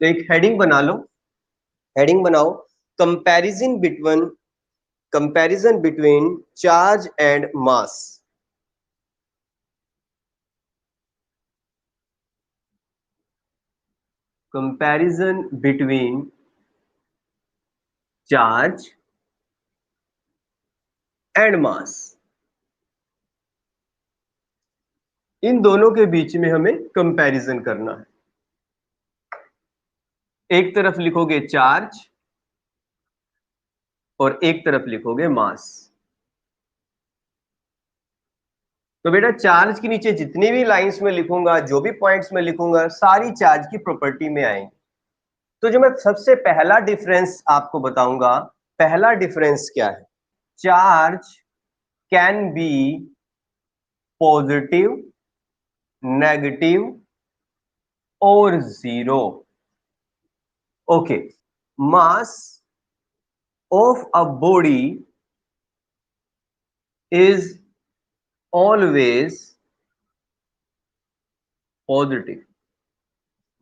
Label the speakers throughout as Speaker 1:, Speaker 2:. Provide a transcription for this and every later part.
Speaker 1: तो एक हेडिंग बना लो, हेडिंग बनाओ, comparison between charge and mass. Comparison between charge and mass, इन दोनों के बीच में हमें कंपैरिजन करना है। एक तरफ लिखोगे चार्ज और एक तरफ लिखोगे मास। तो बेटा चार्ज के नीचे जितनी भी लाइंस में लिखूंगा, जो भी पॉइंट्स में लिखूंगा, सारी चार्ज की प्रॉपर्टी में आएंगी। तो जो मैं सबसे पहला डिफरेंस आपको बताऊंगा, पहला डिफरेंस क्या है? Charge can be positive, negative और zero. Okay, mass of a body is always positive.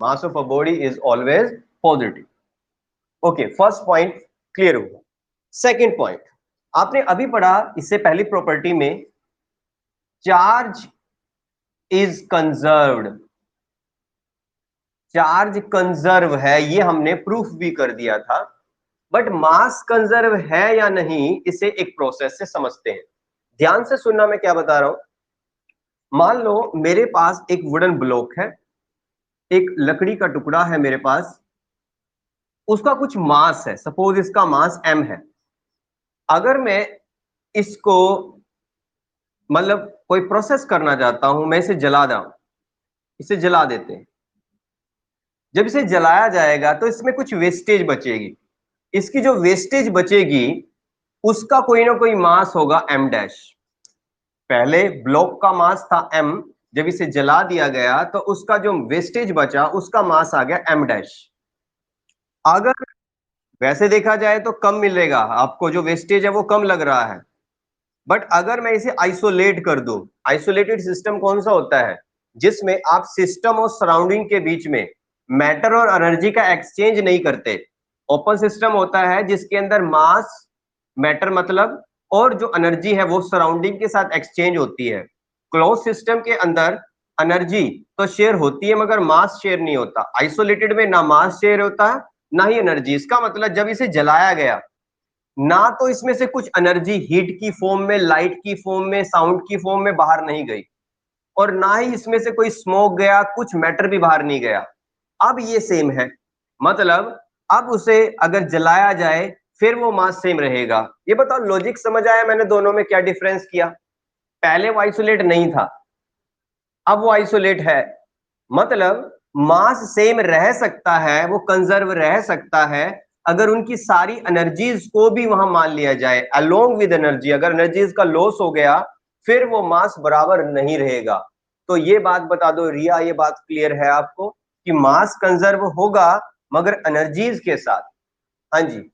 Speaker 1: Mass of a body is always positive. Okay, first point clear हुआ। सेकेंड पॉइंट, आपने अभी पढ़ा इससे पहली प्रॉपर्टी में, charge is conserved. Charge conserve है, ये हमने प्रूफ भी कर दिया था। बट मास कंजर्व है या नहीं, इसे एक प्रोसेस से समझते हैं। ध्यान से सुनना मैं क्या बता रहा हूं। मान लो मेरे पास एक वुडन ब्लॉक है, एक लकड़ी का टुकड़ा है मेरे पास, उसका कुछ मास है, सपोज इसका मास m है। अगर मैं इसको मतलब कोई प्रोसेस करना चाहता हूं, मैं इसे जला दूं, इसे जला देते हैं। जब इसे जलाया जाएगा तो इसमें कुछ वेस्टेज बचेगी। इसकी जो वेस्टेज बचेगी उसका कोई ना कोई मास होगा m डैश। पहले ब्लॉक का मास था m, जब इसे जला दिया गया तो उसका जो वेस्टेज बचा उसका मास आ गया m डैश। अगर वैसे देखा जाए तो कम मिलेगा आपको, जो वेस्टेज है वो कम लग रहा है। बट अगर मैं इसे आइसोलेट कर दूं, आइसोलेटेड सिस्टम कौन सा होता है? जिसमें आप सिस्टम और सराउंडिंग के बीच में मैटर और एनर्जी का एक्सचेंज नहीं करते। ओपन सिस्टम होता है जिसके अंदर मास, मैटर मतलब, और जो एनर्जी है वो सराउंडिंग के साथ एक्सचेंज होती है। क्लोज सिस्टम के अंदर एनर्जी तो शेयर होती है मगर मास शेयर नहीं होता। आइसोलेटेड में ना मास शेयर होता है ना ही एनर्जी। इसका मतलब जब इसे जलाया गया, ना तो इसमें से कुछ एनर्जी हीट की फॉर्म में, लाइट की फॉर्म में, साउंड की फॉर्म में बाहर नहीं गई, और ना ही इसमें से कोई स्मोक गया, कुछ मैटर भी बाहर नहीं गया। अब ये सेम है, मतलब अब उसे अगर जलाया जाए फिर वो मास सेम रहेगा। ये बताओ लॉजिक समझ आया मैंने दोनों में क्या डिफरेंस किया? पहले वो आइसोलेट नहीं था, अब वो आइसोलेट है। मतलब मास सेम रह सकता है, वो कंजर्व रह सकता है अगर उनकी सारी एनर्जीज को भी वहां मान लिया जाए अलोंग विद एनर्जी। अगर एनर्जीज का लॉस हो गया फिर वो मास बराबर नहीं रहेगा। तो ये बात बता दो रिया, ये बात क्लियर है आपको कि मास कंजर्व होगा मगर एनर्जीज के साथ? हाँ जी,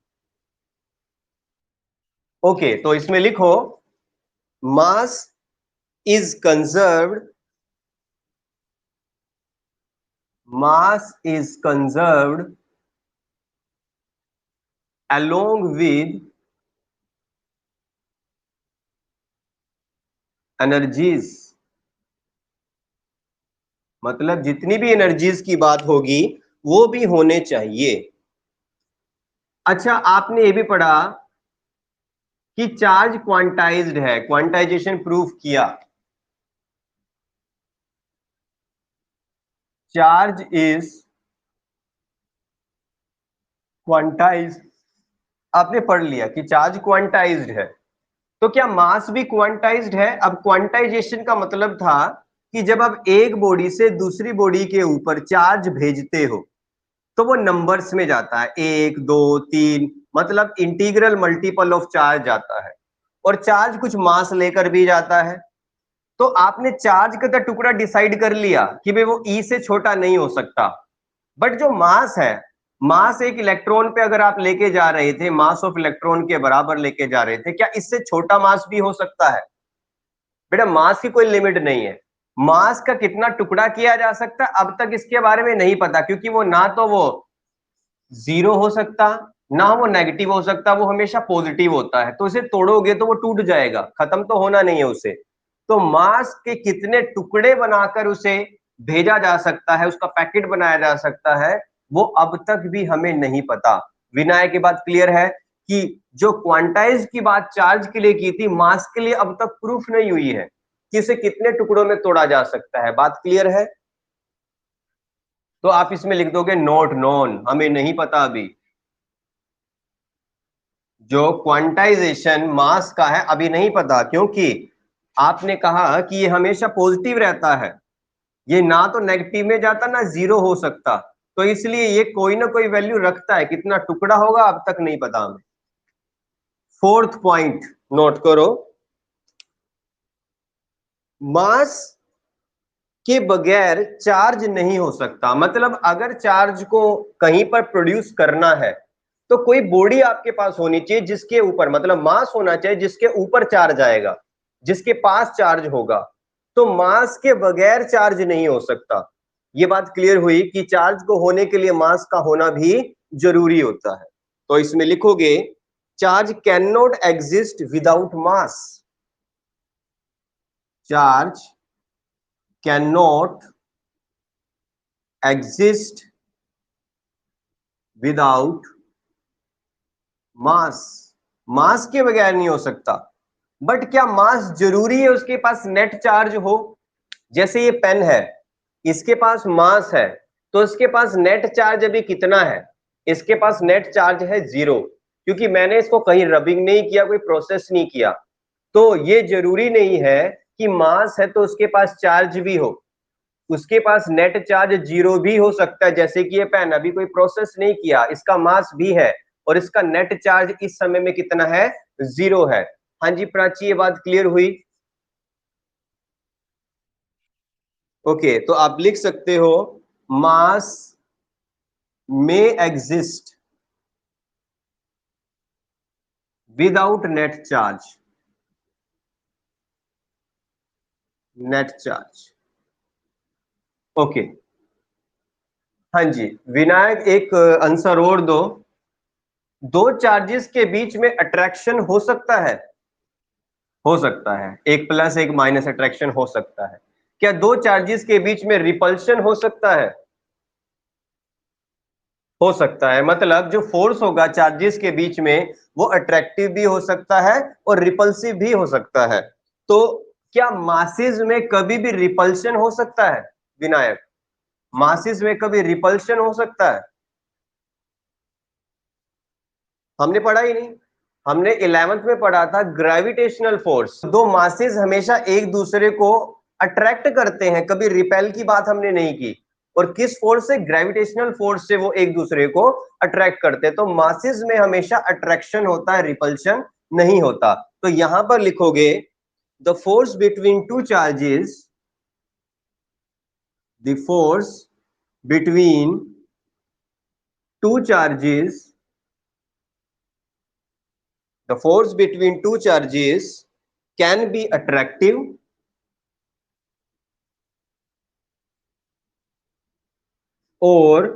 Speaker 1: ओके। तो इसमें लिखो mass is conserved, mass is conserved along with energies. मतलब जितनी भी एनर्जीज की बात होगी वो भी होने चाहिए। अच्छा, आपने ये भी पढ़ा कि चार्ज क्वांटाइज्ड है, क्वांटाइजेशन प्रूफ किया। चार्ज इज क्वांटाइज्ड, आपने पढ़ लिया कि चार्ज क्वांटाइज्ड है। तो क्या मास भी क्वांटाइज्ड है? अब क्वांटाइजेशन का मतलब था कि जब आप एक बॉडी से दूसरी बॉडी के ऊपर चार्ज भेजते हो तो वो नंबर्स में जाता है, 1 2 3, मतलब इंटीग्रल मल्टीपल ऑफ चार्ज जाता है। और चार्ज कुछ मास लेकर भी जाता है। तो आपने चार्ज का टुकड़ा डिसाइड कर लिया कि भाई वो ई से छोटा नहीं हो सकता। बट जो मास है, मास एक इलेक्ट्रॉन पे अगर आप लेके जा रहे थे, मास ऑफ इलेक्ट्रॉन के बराबर लेके जा रहे थे, क्या इससे छोटा मास भी हो सकता है? बेटा मास की कोई लिमिट नहीं है। मास का कितना टुकड़ा किया जा सकता है अब तक इसके बारे में नहीं पता, क्योंकि वो ना तो वो जीरो हो सकता, ना वो नेगेटिव हो सकता, वो हमेशा पॉजिटिव होता है। तो इसे तोड़ोगे तो वो टूट जाएगा, खत्म तो होना नहीं है उसे। तो मास के कितने टुकड़े बनाकर उसे भेजा जा सकता है, उसका पैकेट बनाया जा सकता है, वो अब तक भी हमें नहीं पता। विनाय की बात क्लियर है कि जो क्वांटाइज की बात चार्ज के लिए की थी, मास के लिए अब तक प्रूफ नहीं हुई है कि इसे कितने टुकड़ों में तोड़ा जा सकता है। बात क्लियर है? तो आप इसमें लिख दोगे नोट नोन, हमें नहीं पता अभी। जो क्वांटाइजेशन मास का है अभी नहीं पता, क्योंकि आपने कहा कि ये हमेशा पॉजिटिव रहता है, ये ना तो नेगेटिव में जाता ना जीरो हो सकता, तो इसलिए ये कोई ना कोई वैल्यू रखता है। कितना टुकड़ा होगा अब तक नहीं पता हमें। फोर्थ पॉइंट नोट करो, मास के बगैर चार्ज नहीं हो सकता। मतलब अगर चार्ज को कहीं पर प्रोड्यूस करना है तो कोई बॉडी आपके पास होनी चाहिए जिसके ऊपर, मतलब मास होना चाहिए जिसके ऊपर चार्ज आएगा, जिसके पास चार्ज होगा। तो मास के बगैर चार्ज नहीं हो सकता। ये बात क्लियर हुई कि चार्ज को होने के लिए मास का होना भी जरूरी होता है। तो इसमें लिखोगे charge can not exist without mass. Charge can not exist without mass. Mass के बगैर नहीं हो सकता। बट क्या मास जरूरी है उसके पास नेट चार्ज हो? जैसे ये पेन है, इसके पास मास है, तो इसके पास नेट चार्ज अभी कितना है? इसके पास नेट चार्ज है जीरो, क्योंकि मैंने इसको कहीं रबिंग नहीं किया, कोई प्रोसेस नहीं किया। तो ये जरूरी नहीं है कि मास है तो उसके पास चार्ज भी हो। उसके पास नेट चार्ज जीरो भी हो सकता है, जैसे कि ये पेन अभी कोई प्रोसेस नहीं किया, इसका मास भी है और इसका नेट चार्ज इस समय में कितना है? जीरो है। हाँ जी प्राची, ये बात क्लियर हुई? ओके, तो आप लिख सकते हो मास में exist without net charge. Net charge, okay. हाँ जी विनायक, एक आंसर और दो। दो चार्जेस के बीच में अट्रैक्शन हो सकता है? हो सकता है, एक प्लस एक माइनस अट्रैक्शन हो सकता है। क्या दो चार्जेस के बीच में रिपल्शन हो सकता है? हो सकता है। मतलब जो फोर्स होगा चार्जेस के बीच में वो अट्रैक्टिव भी हो सकता है और रिपल्सिव भी हो सकता है। तो क्या मासेस में कभी भी रिपल्शन हो सकता है विनायक? मासेस में कभी रिपल्शन हो सकता है? हमने पढ़ा ही नहीं। हमने 11th में पढ़ा था ग्रेविटेशनल फोर्स। दो मासेस हमेशा एक दूसरे को अट्रैक्ट करते हैं, कभी रिपेल की बात हमने नहीं की। और किस फोर्स से? ग्रेविटेशनल फोर्स से वो एक दूसरे को अट्रैक्ट करते हैं। तो मासेस में हमेशा अट्रैक्शन होता है, रिपल्शन नहीं होता। तो यहां पर लिखोगे the force between two charges, the force between two charges, the force between two charges can be attractive और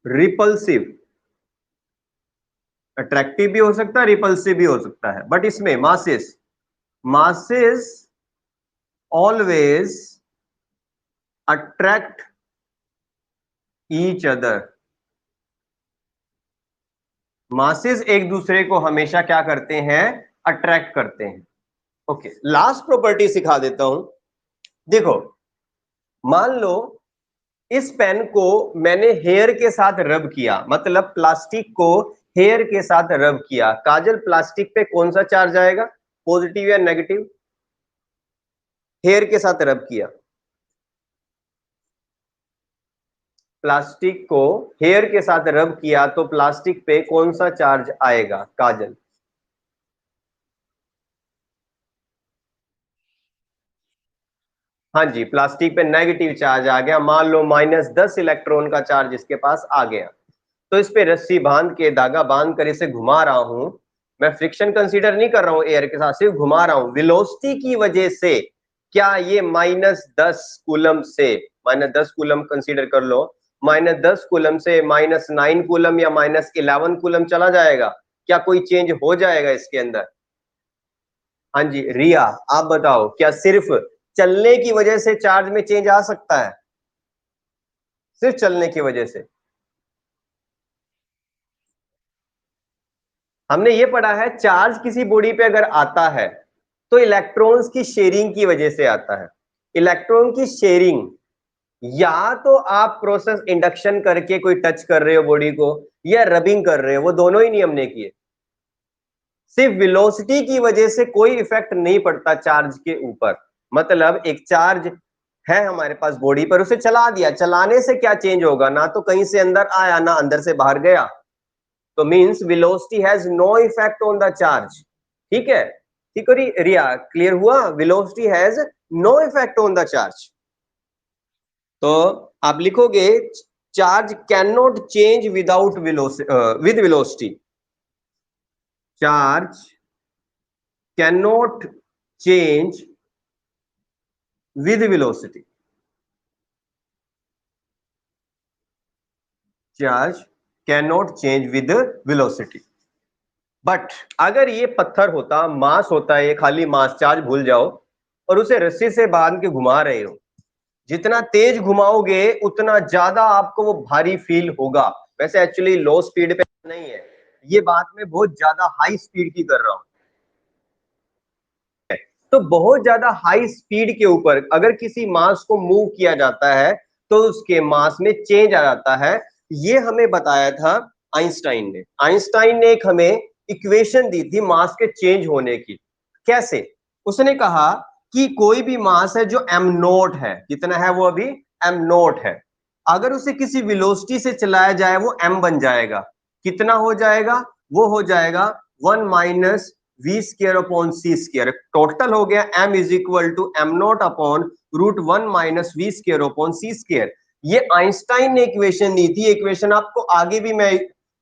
Speaker 1: रिपल्सिव। अट्रैक्टिव भी हो सकता है, रिपल्सिव भी हो सकता है। बट इसमें masses, masses always attract each other. Masses एक दूसरे को हमेशा क्या करते हैं? अट्रैक्ट करते हैं। ओके, लास्ट प्रॉपर्टी सिखा देता हूं। देखो, मान लो इस पेन को मैंने हेयर के साथ रब किया, मतलब प्लास्टिक को हेयर के साथ रब किया। काजल, प्लास्टिक पे कौन सा चार्ज आएगा, पॉजिटिव या नेगेटिव? हेयर के साथ रब किया, प्लास्टिक को हेयर के साथ रब किया तो प्लास्टिक पे कौन सा चार्ज आएगा काजल? हाँ जी, प्लास्टिक पे नेगेटिव चार्ज आ गया। मान लो -10 इलेक्ट्रॉन का चार्ज इसके पास आ गया। तो इस पे रस्सी बांध के, धागा बांध कर इसे घुमा रहा हूं। मैं फ्रिक्शन कंसीडर नहीं कर रहा हूं एयर के साथ, सिर्फ घुमा रहा हूं। वेलोसिटी की वजह से क्या ये -10 कूलम से, -10 कूलम कंसीडर कर लो, -10 कूलम से -9 कूलम या -11 कूलम चला जाएगा? क्या कोई चेंज हो जाएगा इसके अंदर? हाँ जी, रिया आप बताओ, क्या सिर्फ चलने की वजह से चार्ज में चेंज आ सकता है? सिर्फ चलने की वजह से? हमने ये पढ़ा है चार्ज किसी बॉडी पे अगर आता है तो इलेक्ट्रॉन्स की शेयरिंग की वजह से आता है। इलेक्ट्रॉन की शेयरिंग या तो आप प्रोसेस इंडक्शन करके कोई टच कर रहे हो बॉडी को या रबिंग कर रहे हो, वो दोनों ही नहीं हमने किए। सिर्फ वेलोसिटी की वजह से कोई इफेक्ट नहीं पड़ता चार्ज के ऊपर। मतलब एक चार्ज है हमारे पास बॉडी पर, उसे चला दिया, चलाने से क्या चेंज होगा? ना तो कहीं से अंदर आया ना अंदर से बाहर गया, तो means velocity has no effect on the charge. ठीक है, ठीक है रिया, क्लियर हुआ? Velocity has no effect on the charge. तो आप लिखोगे charge can not change without with velocity. Charge can not change with velocity. Charge can not change with velocity. But अगर ये पत्थर होता, मास होता है, ये खाली मास, चार्ज भूल जाओ, और उसे रस्सी से बांध के घुमा रहे हो, जितना तेज घुमाओगे उतना ज्यादा आपको वो भारी फील होगा। वैसे एक्चुअली लो स्पीड पे नहीं है, ये बात मैं बहुत ज्यादा हाई स्पीड की कर रहा हूं। तो बहुत ज्यादा हाई स्पीड के ऊपर अगर किसी मास को मूव किया जाता है तो उसके मास में चेंज आ जाता है। ये हमें बताया था आइंस्टाइन ने। आइंस्टाइन ने एक हमें इक्वेशन दी थी मास के चेंज होने की। कैसे? उसने कहा कि कोई भी मास है जो एम नोट है, कितना है वो अभी? एम नोट है। अगर उसे किसी वेलोसिटी से चलाया जाए वो एम बन जाएगा। कितना हो जाएगा? वो हो जाएगा 1 minus v square upon c square. Total हो गया m is equal to m not upon √1 minus v square upon c square. ये आइंस्टाइन ने इक्वेशन दी थी। इक्वेशन आपको आगे भी मैं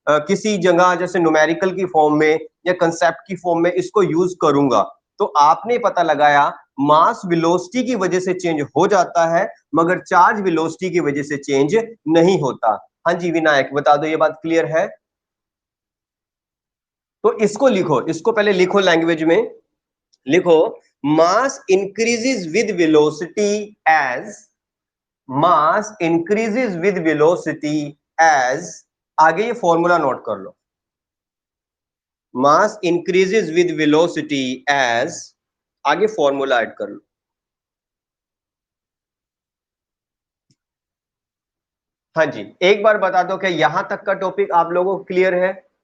Speaker 1: किसी जगह जैसे न्यूमेरिकल की फॉर्म में या कंसेप्ट की फॉर्म में इसको यूज करूंगा। तो आपने पता लगाया मास वेलोसिटी की वजह से चेंज हो जाता है मगर चार्ज वेलोसिटी की वजह से चेंज नहीं होता। हाँ जी विनायक बता दो, ये बात क्लियर है? तो इसको लिखो, इसको पहले लिखो लैंग्वेज में। लिखो mass increases with velocity as, mass increases with velocity as, आगे ये फॉर्मूला नोट कर लो। Mass increases with velocity as, आगे फॉर्मूला ऐड कर लो। हाँ जी, एक बार बता दो कि यहां तक का टॉपिक आप लोगों को क्लियर है?